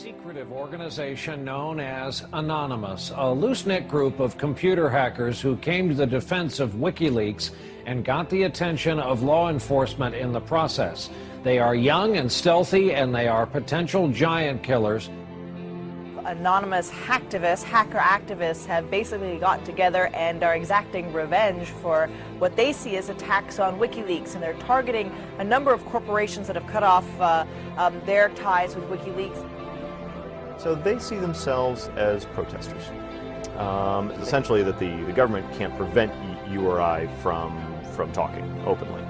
secretive organization known as Anonymous, a loose-knit group of computer hackers who came to the defense of WikiLeaks and got the attention of law enforcement in the process. They are young and stealthy, and they are potential giant killers. Anonymous hacker activists have basically gotten together and are exacting revenge for what they see as attacks on WikiLeaks, and they're targeting a number of corporations that have cut off their ties with WikiLeaks. So they see themselves as protesters. Essentially that the government can't prevent you or I from talking openly.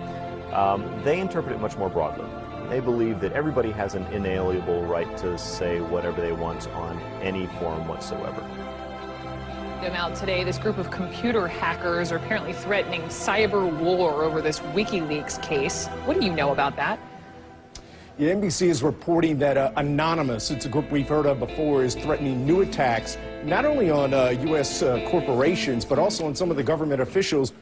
They interpret it much more broadly. They believe that everybody has an inalienable right to say whatever they want on any forum whatsoever. Now today, this group of computer hackers are apparently threatening cyber war over this WikiLeaks case. What do you know about that? Yeah, NBC is reporting that Anonymous, it's a group we've heard of before, is threatening new attacks not only on U.S. corporations, but also on some of the government officials.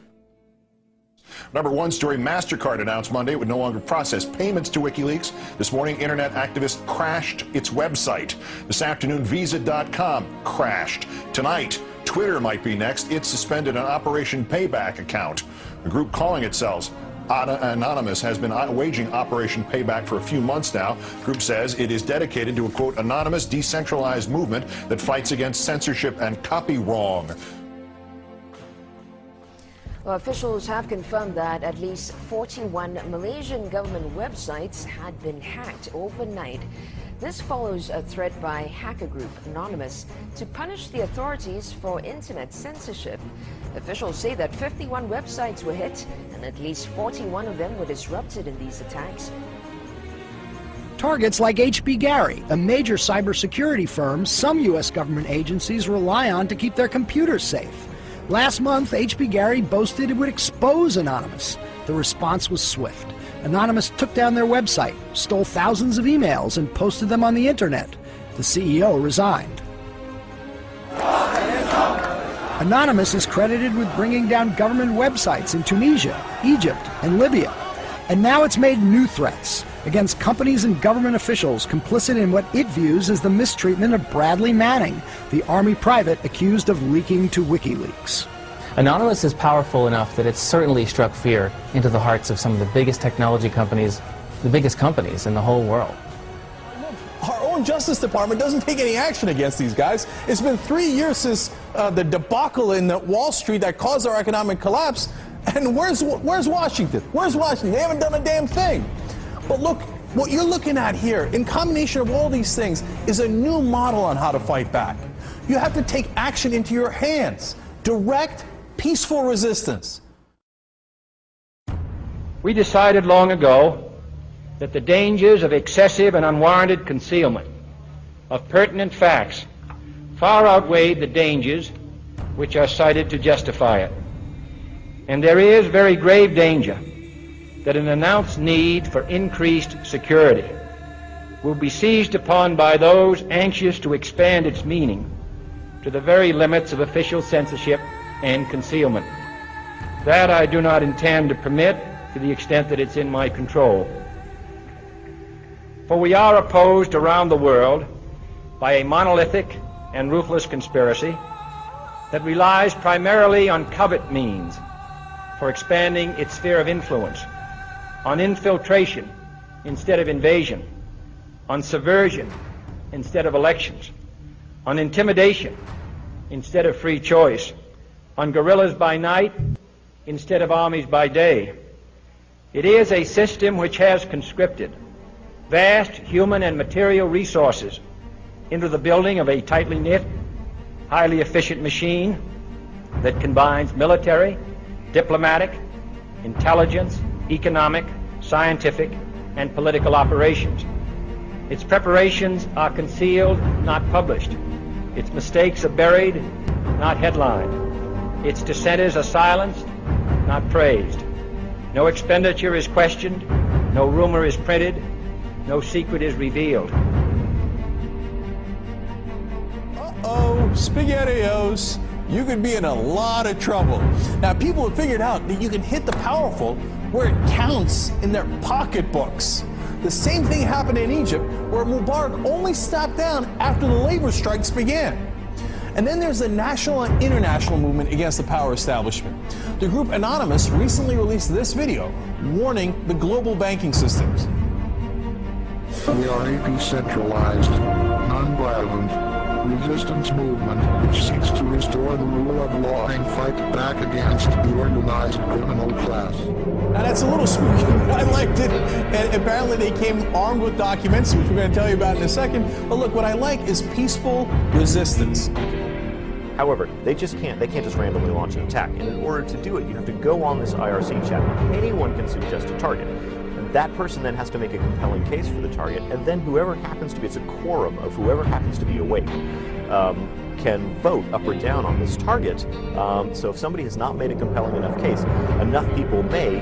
Number one story, MasterCard announced Monday it would no longer process payments to WikiLeaks. This morning, internet activists crashed its website. This afternoon, Visa.com crashed. Tonight, Twitter might be next. It suspended an Operation Payback account. The group calling itself Anonymous has been waging Operation Payback for a few months now. The group says it is dedicated to a, quote, anonymous, decentralized movement that fights against censorship and copy wrong. Well, officials have confirmed that at least 41 Malaysian government websites had been hacked overnight. This follows a threat by hacker group Anonymous to punish the authorities for internet censorship. Officials say that 51 websites were hit and at least 41 of them were disrupted in these attacks. Targets like H.B. Gary, a major cybersecurity firm some U.S. government agencies rely on to keep their computers safe. Last month, H.B. Gary boasted it would expose Anonymous. The response was swift. Anonymous took down their website, stole thousands of emails, and posted them on the internet. The CEO resigned. Anonymous is credited with bringing down government websites in Tunisia, Egypt, and Libya. And now it's made new threats against companies and government officials complicit in what it views as the mistreatment of Bradley Manning, the Army private accused of leaking to WikiLeaks. Anonymous is powerful enough that it's certainly struck fear into the hearts of some of the biggest technology companies, the biggest companies in the whole world. Our own Justice Department doesn't take any action against these guys. It's been 3 years since the debacle in Wall Street that caused our economic collapse. And where's Washington? Where's Washington? They haven't done a damn thing. But look, what you're looking at here, in combination of all these things, is a new model on how to fight back. You have to take action into your hands. Direct, peaceful resistance. We decided long ago that the dangers of excessive and unwarranted concealment of pertinent facts far outweighed the dangers which are cited to justify it. And there is very grave danger that an announced need for increased security will be seized upon by those anxious to expand its meaning to the very limits of official censorship and concealment. That I do not intend to permit to the extent that it's in my control. For we are opposed around the world by a monolithic and ruthless conspiracy that relies primarily on covert means for expanding its sphere of influence, on infiltration instead of invasion, on subversion instead of elections, on intimidation instead of free choice, on guerrillas by night instead of armies by day. It is a system which has conscripted vast human and material resources into the building of a tightly knit, highly efficient machine that combines military, diplomatic, intelligence, economic, scientific, and political operations. Its preparations are concealed, not published. Its mistakes are buried, not headlined. Its dissenters are silenced, not praised. No expenditure is questioned, no rumor is printed, no secret is revealed. Uh-oh, SpaghettiOs. You could be in a lot of trouble. Now, people have figured out that you can hit the powerful where it counts in their pocketbooks. The same thing happened in Egypt, where Mubarak only stepped down after the labor strikes began. And then there's the national and international movement against the power establishment. The group Anonymous recently released this video warning the global banking systems. We are a decentralized, non-violent resistance movement which seeks to restore the rule of law and fight back against the organized criminal class. Now that's a little spooky, but I liked it. And apparently they came armed with documents, which we're going to tell you about in a second. But look, what I like is peaceful resistance. However, they can't just randomly launch an attack. And in order to do it, you have to go on this IRC chat. Anyone can suggest a target. And that person then has to make a compelling case for the target, and then whoever happens to be, it's a quorum of whoever happens to be awake, can vote up or down on this target. So if somebody has not made a compelling enough case, enough people may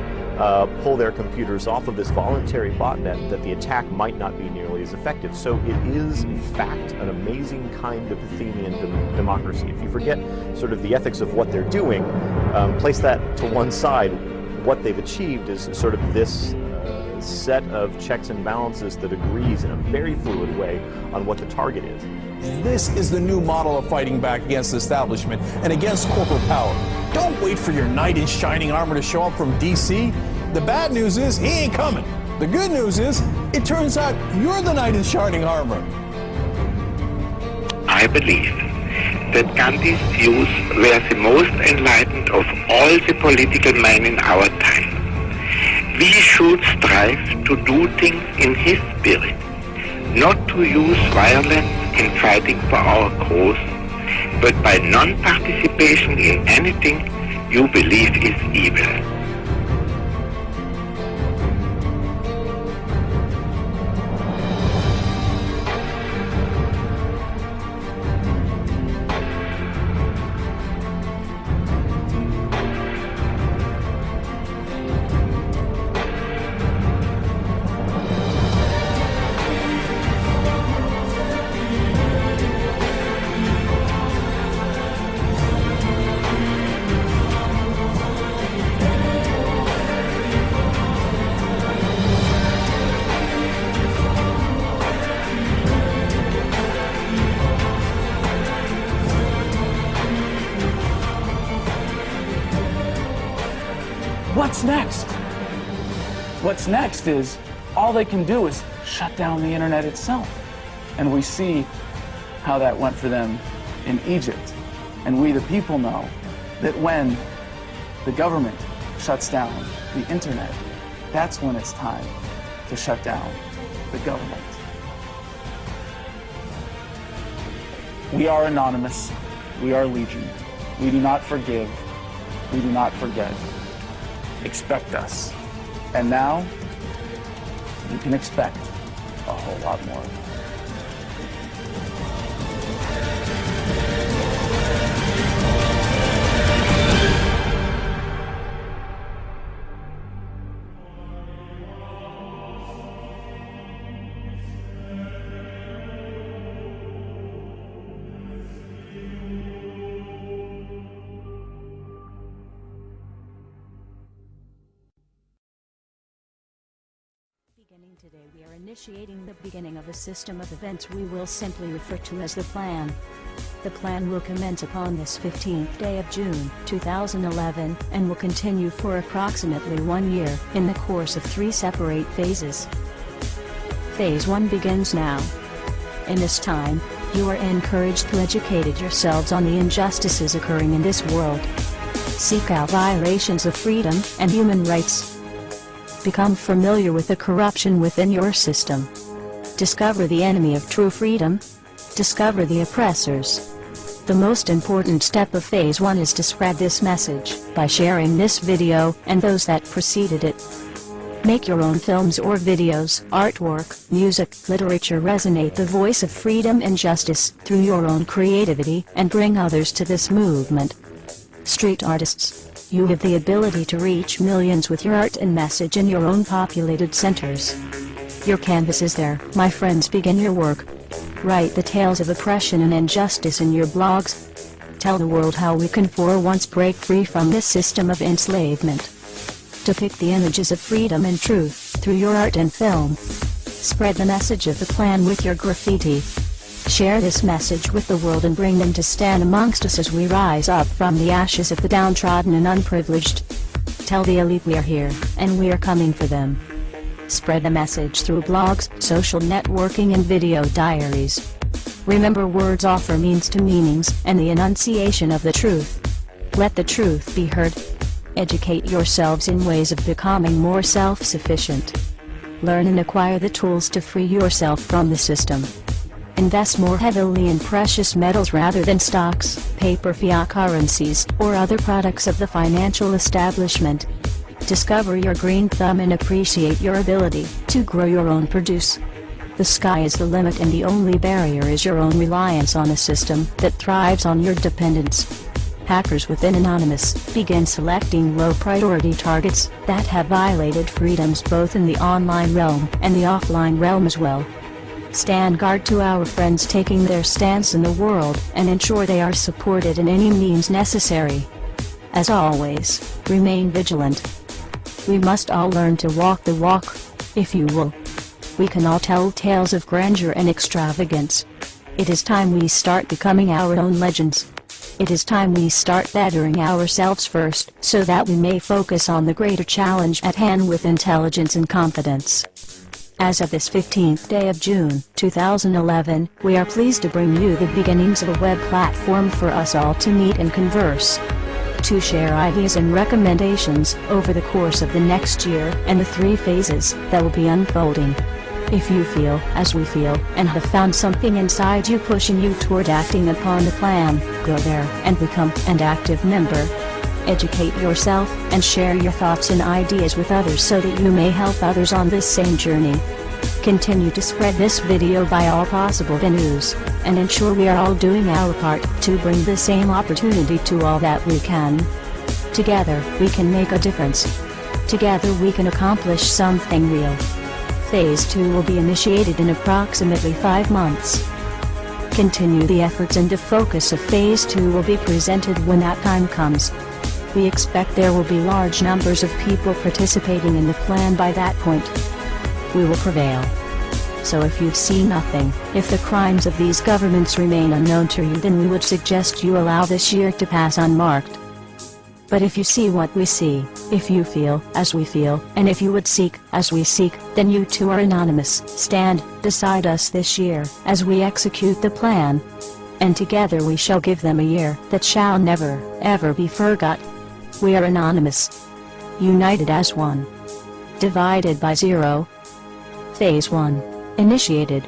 pull their computers off of this voluntary botnet that the attack might not be nearly as effective. So it is, in fact, an amazing kind of Athenian democracy. If you forget sort of the ethics of what they're doing, place that to one side, what they've achieved is sort of this set of checks and balances that agrees in a very fluid way on what the target is. This is the new model of fighting back against the establishment and against corporate power. Don't wait for your knight in shining armor to show up from DC. The bad news is he ain't coming. The good news is it turns out you're the knight in shining armor. I believe that Gandhi's views were the most enlightened of all the political men in our time. We should strive to do things in his spirit, not to use violence in fighting for our cause, but by non-participation in anything you believe is evil. What's next? What's next is all they can do is shut down the internet itself. And we see how that went for them in Egypt. And we, the people, know that when the government shuts down the internet, that's when it's time to shut down the government. We are anonymous. We are legion. We do not forgive. We do not forget. Expect us. And now, you can expect a whole lot more. Today we are initiating the beginning of a system of events we will simply refer to as the plan. The plan will commence upon this 15th day of June 2011 and will continue for approximately 1 year in the course of 3 separate phases. Phase 1 begins now. In this time, you are encouraged to educate yourselves on the injustices occurring in this world. Seek out violations of freedom and human rights. Become familiar with the corruption within your system. Discover the enemy of true freedom. Discover the oppressors. The most important step of Phase 1 is to spread this message by sharing this video and those that preceded it. Make your own films or videos, artwork, music, literature resonate the voice of freedom and justice through your own creativity and bring others to this movement. Street artists, you have the ability to reach millions with your art and message in your own populated centers. Your canvas is there, my friends. Begin your work. Write the tales of oppression and injustice in your blogs. Tell the world how we can for once break free from this system of enslavement. Depict the images of freedom and truth through your art and film. Spread the message of the plan with your graffiti. Share this message with the world and bring them to stand amongst us as we rise up from the ashes of the downtrodden and unprivileged. Tell the elite we are here, and we are coming for them. Spread the message through blogs, social networking and video diaries. Remember, words offer means to meanings, and the enunciation of the truth. Let the truth be heard. Educate yourselves in ways of becoming more self-sufficient. Learn and acquire the tools to free yourself from the system. Invest more heavily in precious metals rather than stocks, paper fiat currencies, or other products of the financial establishment. Discover your green thumb and appreciate your ability to grow your own produce. The sky is the limit, and the only barrier is your own reliance on a system that thrives on your dependence. Hackers within Anonymous begin selecting low-priority targets that have violated freedoms both in the online realm and the offline realm as well. Stand guard to our friends taking their stance in the world, and ensure they are supported in any means necessary. As always, remain vigilant. We must all learn to walk the walk, if you will. We can all tell tales of grandeur and extravagance. It is time we start becoming our own legends. It is time we start bettering ourselves first, so that we may focus on the greater challenge at hand with intelligence and confidence. As of this 15th day of June, 2011, we are pleased to bring you the beginnings of a web platform for us all to meet and converse. To share ideas and recommendations over the course of the next year and the 3 phases that will be unfolding. If you feel as we feel and have found something inside you pushing you toward acting upon the plan, go there and become an active member. Educate yourself and share your thoughts and ideas with others so that you may help others on this same journey. Continue to spread this video by all possible venues, and ensure we are all doing our part to bring the same opportunity to all that we can. Together, we can make a difference. Together we can accomplish something real. Phase 2 will be initiated in approximately 5 months. Continue the efforts, and the focus of Phase 2 will be presented when that time comes. We expect there will be large numbers of people participating in the plan by that point. We will prevail. So if you see nothing, if the crimes of these governments remain unknown to you, then we would suggest you allow this year to pass unmarked. But if you see what we see, if you feel as we feel, and if you would seek as we seek, then you too are anonymous. Stand beside us this year as we execute the plan. And together we shall give them a year that shall never, ever be forgot. We are anonymous. United as one. Divided by 0. Phase 1. Initiated.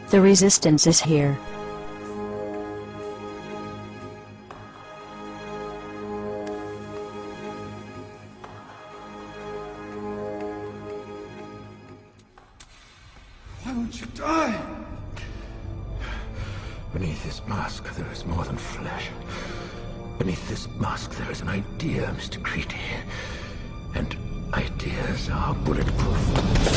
The resistance is here. Why won't you die? Beneath this mask there is more than flesh. Beneath this mask there is an idea, Mr. Creedy. And ideas are bulletproof.